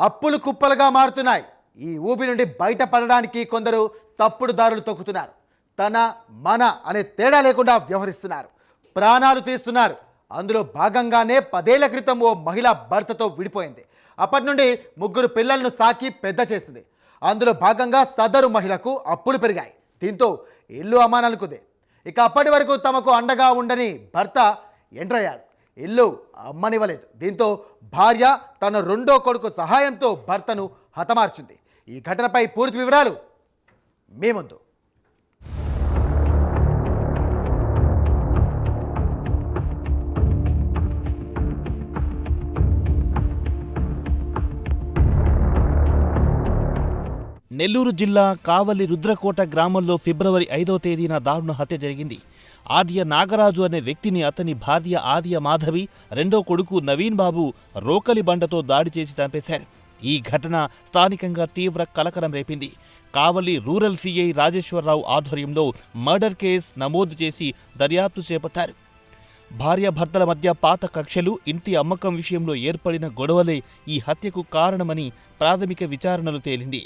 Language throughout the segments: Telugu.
అప్పులు కుప్పలుగా మారుతున్నాయి. ఈ ఊబి నుండి బయటపడడానికి కొందరు తప్పుడు దారులు తొక్కుతున్నారు. తన మన అనే తేడా లేకుండా వ్యవహరిస్తున్నారు, ప్రాణాలు తీస్తున్నారు. అందులో భాగంగానే 10 ఏళ్ల క్రితం ఓ మహిళ భర్తతో విడిపోయింది. అప్పటి నుండి 3 పిల్లలను సాకి పెద్ద చేసింది. అందులో భాగంగా సదరు మహిళకు అప్పులు పెరిగాయి. దీంతో ఇల్లు అమానాలకుదే. ఇక అప్పటి వరకు తమకు అండగా ఉండని భర్త ఎంటర్ అయ్యాడు. ఇల్లు అమ్మనివ్వలేదు. దీంతో భార్య తన రెండో కొడుకు సహాయంతో భర్తను హతమార్చింది. ఈ ఘటనపై పూర్తి వివరాలు మీ ముందు. నెల్లూరు జిల్లా కావలి రుద్రకోట గ్రామంలో ఫిబ్రవరి 5వ తేదీన దారుణ హత్య జరిగింది. ఆర్య నాగరాజు అనే వ్యక్తిని అతని భార్య ఆర్య మాధవి, రెండో కొడుకు నవీన్ బాబు రోకలి బండతో దాడి చేసి చంపేశారు. ఈ ఘటన స్థానికంగా తీవ్ర కలకలం రేపింది. కావలి రూరల్ సీఐ రాజేశ్వరరావు ఆధ్వర్యంలో మర్డర్ కేసు నమోదు చేసి దర్యాప్తు చేపట్టారు. భార్యాభర్తల మధ్య పాత కక్షలు, ఇంటి అమ్మకం విషయంలో ఏర్పడిన గొడవలే ఈ హత్యకు కారణమని ప్రాథమిక విచారణలో తేలింది.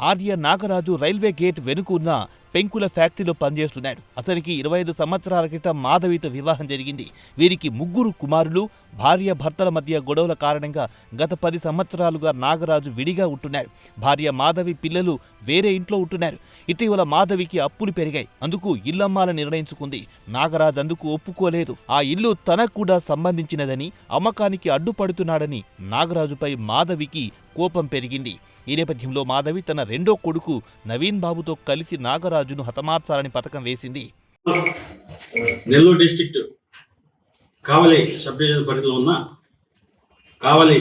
ఆర్య నాగరాజు రైల్వే గేట్ వెనుక ఉన్న పెంకుల ఫ్యాక్టరీలో పనిచేస్తున్నాడు. అతనికి 25 సంవత్సరాల క్రితం మాధవితో వివాహం జరిగింది. వీరికి 3 కుమారులు. భార్య భర్తల మధ్య గొడవల కారణంగా గత 10 సంవత్సరాలుగా నాగరాజు విడిగా ఉంటున్నాడు. భార్య మాధవి పిల్లలు వేరే ఇంట్లో ఉంటున్నారు. ఇటీవల మాధవికి అప్పులు పెరిగాయి. అందుకు ఇల్లమ్మాలని నిర్ణయించుకుంది. నాగరాజు అందుకు ఒప్పుకోలేదు. ఆ ఇల్లు తనకు కూడా సంబంధించినదని, అమ్మకానికి అడ్డుపడుతున్నాడని నాగరాజుపై మాధవికి కోపం పెరిగింది. ఈ నేపథ్యంలో మాధవి తన రెండో కొడుకు నవీన్ బాబుతో కలిసి నాగరాజును హతమార్చాలని పథకం వేసింది. నెల్లూరు డిస్ట్రిక్ట్ కావలి సబ్ డివిజన్ పరిధిలో ఉన్న కావలి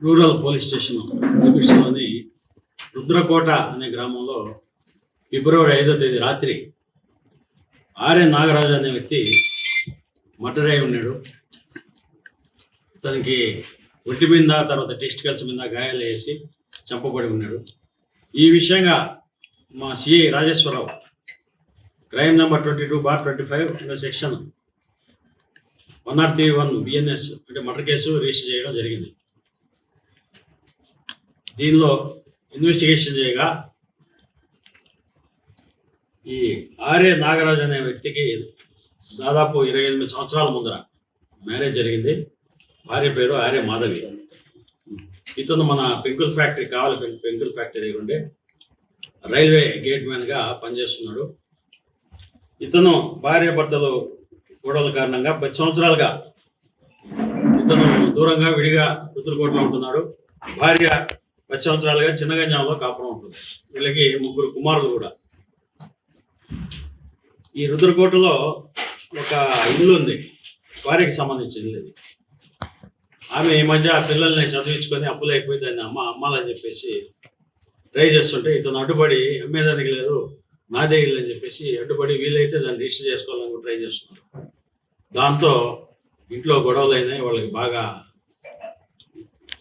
రూరల్ పోలీస్ స్టేషన్ లిమిట్స్లోని రుద్రకోట అనే గ్రామంలో ఫిబ్రవరి 5వ తేదీ రాత్రి ఆర్య నాగరాజు అనే వ్యక్తి మర్డర్ అయి ఉన్నాడు. తనకి ఒంటి మీద, తర్వాత టెస్టికల్స్ మీద గాయాలు వేసి చంపబడి ఉన్నాడు. ఈ విషయంగా మా CI Rajeswararao crime number 22/25 section 103(1) BNS అంటే మర్డర్ కేసు రిజిస్టర్ చేయడం జరిగింది. దీనిలో ఇన్వెస్టిగేషన్ చేయగా ఈ ఆర్య నాగరాజు అనే వ్యక్తికి దాదాపు 28 సంవత్సరాల ముందర మ్యారేజ్ జరిగింది. భార్య పేరు ఆర్య మాధవి. ఇతను మన పెంకుల్ ఫ్యాక్టరీ, కావాలి పెంకుల్ ఫ్యాక్టరీ దగ్గర ఉండే రైల్వే గేట్ మ్యాన్గా పనిచేస్తున్నాడు. ఇతను భార్య భర్తలు గొడవల కారణంగా 10 సంవత్సరాలుగా ఇతను దూరంగా విడిగా రుద్రకోటలో ఉంటున్నాడు. భార్య 10 సంవత్సరాలుగా చిన్నగంజాంలో కాపురం ఉంటుంది. వీళ్ళకి 3 కుమారులు కూడా. ఈ రుద్రకోటలో ఒక ఇల్లు ఉంది, భార్యకి సంబంధించిన ఇల్లు. ఆమె ఈ మధ్య పిల్లల్ని చదివించుకొని అప్పులు అయిపోయి దాన్ని అమ్మాలని చెప్పేసి ట్రై చేస్తుంటే ఇతను అడ్డుపడి అమ్మేదానికి లేదు, నాదే ఇల్లు అని చెప్పేసి అడ్డుపడి వీలైతే దాన్ని రిజిస్టర్ చేసుకోవాలని ట్రై చేస్తున్నారు. దాంతో ఇంట్లో గొడవలు అయినాయి. వాళ్ళకి బాగా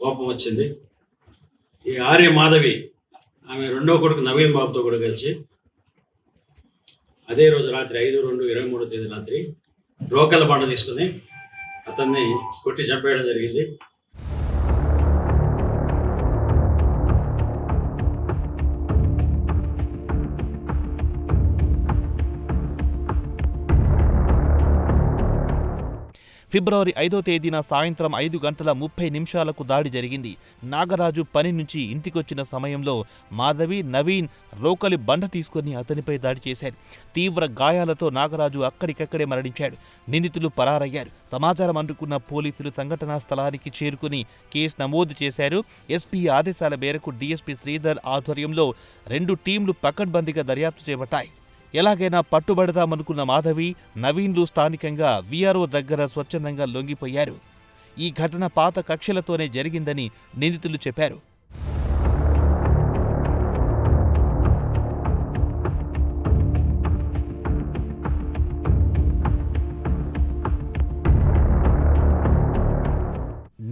కోపం వచ్చింది. ఈ ఆర్య మాధవి ఆమె రెండో కొడుకు నవీన్ బాబుతో కూడా కలిసి అదే రోజు రాత్రి 5/2/23వ తేదీ రాత్రి రోకల బండ తీసుకుని అతన్ని కొట్టి చంపేయడం జరిగింది. ఫిబ్రవరి 5వ తేదీన సాయంత్రం 5:30 దాడి జరిగింది. నాగరాజు పని నుంచి ఇంటికొచ్చిన సమయంలో మాధవి, నవీన్ రోకలి బండ తీసుకుని అతనిపై దాడి చేశారు. తీవ్ర గాయాలతో నాగరాజు అక్కడికక్కడే మరణించాడు. నిందితులు పరారయ్యారు. సమాచారం అందుకున్న పోలీసులు సంఘటనా స్థలానికి చేరుకుని కేసు నమోదు చేశారు. ఎస్పీ ఆదేశాల మేరకు డీఎస్పీ శ్రీధర్ ఆధ్వర్యంలో 2 టీంలు పకడ్బందీగా దర్యాప్తు చేపట్టాయి. ఎలాగైనా పట్టుబడదామనుకున్న మాధవి, నవీన్లు స్థానికంగా వీఆర్ఓ దగ్గర స్వచ్ఛందంగా లొంగిపోయారు. ఈ ఘటన పాత కక్షలతోనే జరిగిందని నిందితులు చెప్పారు.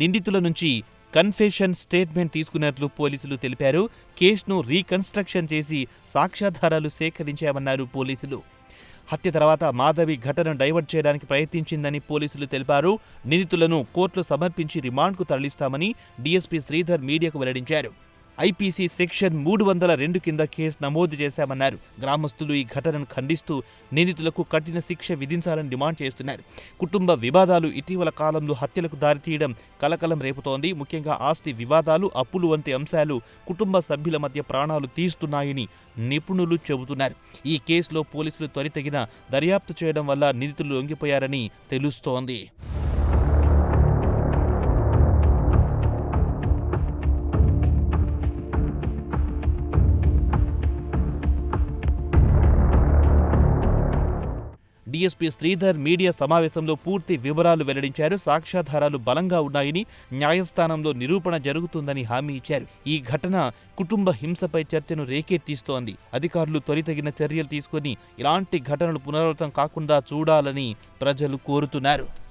నిందితుల నుంచి కన్ఫెషన్ స్టేట్మెంట్ తీసుకున్నట్లు పోలీసులు తెలిపారు. కేసును రీకన్స్ట్రక్షన్ చేసి సాక్ష్యాధారాలు సేకరించామన్నారు పోలీసులు. హత్య తర్వాత మాధవి ఘటనను డైవర్ట్ చేయడానికి ప్రయత్నించిందని పోలీసులు తెలిపారు. నిందితులను కోర్టులో సమర్పించి రిమాండ్కు తరలిస్తామని డీఎస్పీ శ్రీధర్ మీడియాకు వెల్లడించారు. ఐపీసీ సెక్షన్ 302 కింద కేసు నమోదు చేశామన్నారు. గ్రామస్తులు ఈ ఘటనను ఖండిస్తూ నిందితులకు కఠిన శిక్ష విధించాలని డిమాండ్ చేస్తున్నారు. కుటుంబ వివాదాలు ఇటీవల కాలంలో హత్యలకు దారితీయడం కలకలం రేపుతోంది. ముఖ్యంగా ఆస్తి వివాదాలు, అప్పులు వంటి అంశాలు కుటుంబ సభ్యుల మధ్య ప్రాణాలు తీస్తున్నాయని నిపుణులు చెబుతున్నారు. ఈ కేసులో పోలీసులు త్వరితగిన దర్యాప్తు చేయడం వల్ల నిందితులు లొంగిపోయారని తెలుస్తోంది. డీఎస్పీ శ్రీధర్ మీడియా సమావేశంలో పూర్తి వివరాలు వెల్లడించారు. సాక్ష్యాధారాలు బలంగా ఉన్నాయని, న్యాయస్థానంలో నిరూపణ జరుగుతుందని హామీ ఇచ్చారు. ఈ ఘటన కుటుంబ హింసపై చర్చను రేకెత్తిస్తోంది. అధికారులు త్వరితగిన చర్యలు తీసుకుని ఇలాంటి ఘటనలు పునరావృతం కాకుండా చూడాలని ప్రజలు కోరుతున్నారు.